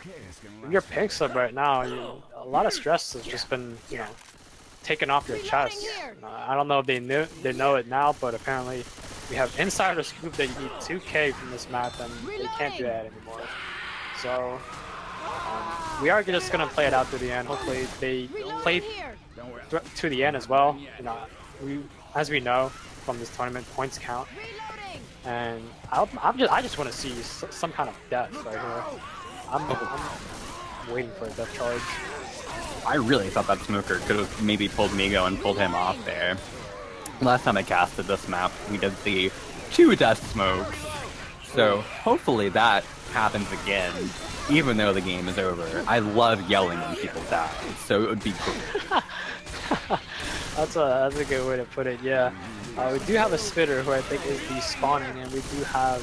If you're Pink Slip right now, a lot of stress has just been, taken off your chest. I don't know if they know it now, but apparently we have insider scoop that you need 2K from this map, and they can't do that anymore. So we are just gonna play it out to the end. Hopefully they play to the end as well. As we know from this tournament, points count, and I just want to see some kind of death right here. I'm waiting for a death charge. I really thought that Smoker could have maybe pulled Migo and pulled him off there. Last time I casted this map, we did see 2 death smokes. So hopefully that happens again, even though the game is over. I love yelling when people die, so it would be cool. That's a good way to put it, yeah. We do have a Spitter who I think is despawning, and we do have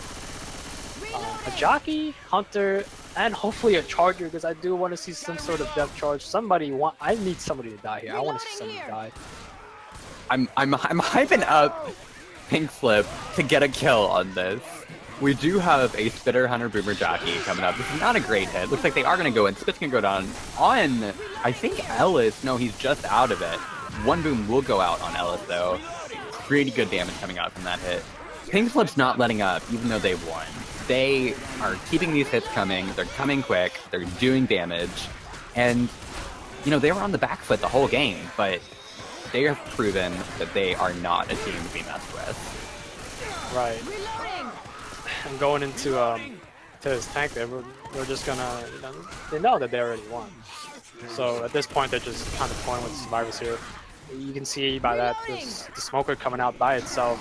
a Jockey, Hunter, and hopefully a Charger, because I do want to see some sort of death charge. I need somebody to die here. I want to see somebody die. I'm hyping up Pink Slip to get a kill on this. We do have a Spitter, Hunter, Boomer, Jockey coming up. This is not a great hit. Looks like they are going to go in. Spit's going to go down on, I think, Ellis. No, he's just out of it. 1 boom will go out on Ellis, though. Pretty good damage coming out from that hit. Pink Slip's not letting up, even though they've won. They are keeping these hits coming. They're coming quick. They're doing damage. And you know, they were on the back foot the whole game, but they have proven that they are not a team to be messed with. Right. And going into to this tank, they're just gonna, you know, they know that they already won. So at this point, they're just kind of toying with the survivors here. You can see by that the smoker coming out by itself,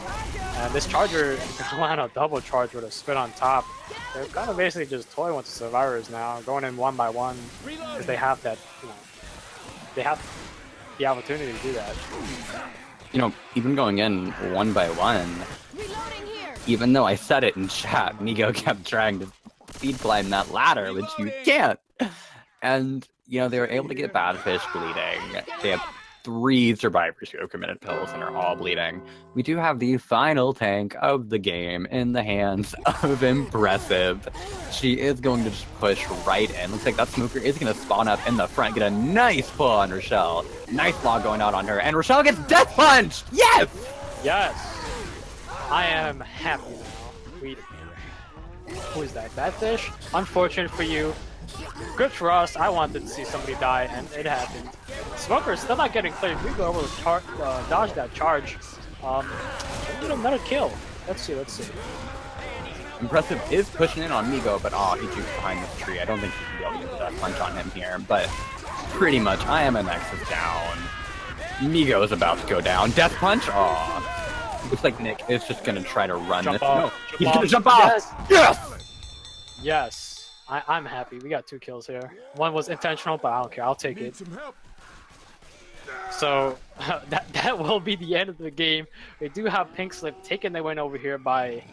and this charger can land a double charge with a spit on top. They're kind of basically just toying with the survivors now, going in one by one because they have that, you know, they have the opportunity to do that. You know, even going in one by one, even though I said it in chat, Migo kept trying to speed climb that ladder, which you can't. And, you know, they were able to get Badfish bleeding. They have 3 survivors who have committed pills and are all bleeding. We do have the final tank of the game in the hands of Impressive. She is going to just push right in. Looks like that smoker is going to spawn up in the front, get a nice pull on Rochelle. Nice log going out on her, and Rochelle gets death punched! Yes! Yes! I am happy now. Wait a minute. Who is that? Badfish? Unfortunate for you. Good for us. I wanted to see somebody die, and it happened. Smoker is still not getting cleared. We go over to dodge that charge. Get another kill. Let's see. Impressive is pushing in on Migo, but he jukes behind this tree. I don't think he can be able to get the death punch on him here, but pretty much IMNX is down. Migo is about to go down. Death punch? Looks like Nick is just going to try to run this. No, he's going to jump off! Yes! Yes! I'm happy. We got 2 kills here. One was intentional, but I don't care. I'll take it. So that will be the end of the game. We do have Pink Slip taking the win over here by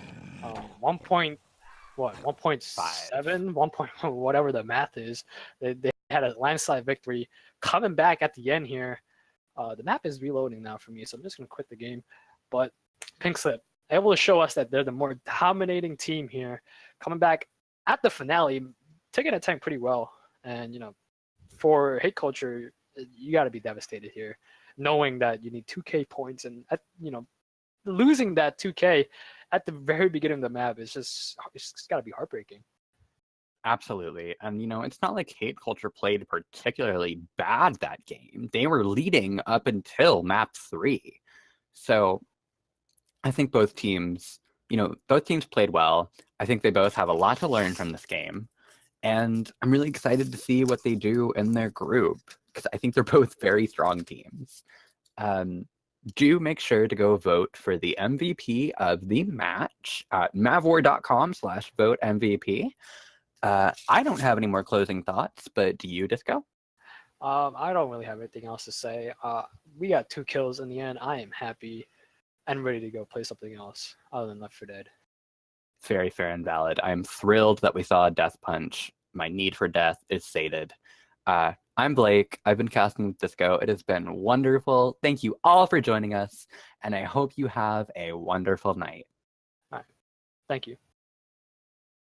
1.7, 1 point, whatever the math is. They had a landslide victory. Coming back at the end here. The map is reloading now for me, so I'm just gonna quit the game. But Pink Slip able to show us that they're the more dominating team here. Coming back at the finale, taking a tank pretty well. And, you know, for hate culture, you got to be devastated here, knowing that you need 2K points, and you know, losing that 2K at the very beginning of the map is just, it's got to be heartbreaking. Absolutely. And, you know, it's not like hate culture played particularly bad that game. They were leading up until map 3. So I think both teams played well. I think they both have a lot to learn from this game. And I'm really excited to see what they do in their group, because I think they're both very strong teams. Do make sure to go vote for the MVP of the match at mavwar.com/vote MVP. I don't have any more closing thoughts, but do you, Disco? I don't really have anything else to say. We got 2 kills in the end. I am happy and ready to go play something else other than Left 4 Dead. Very fair and valid. I'm thrilled that we saw a death punch. My need for death is sated. I'm Blake. I've been casting with Disco. It has been wonderful. Thank you all for joining us, and I hope you have a wonderful night. All right. Thank you.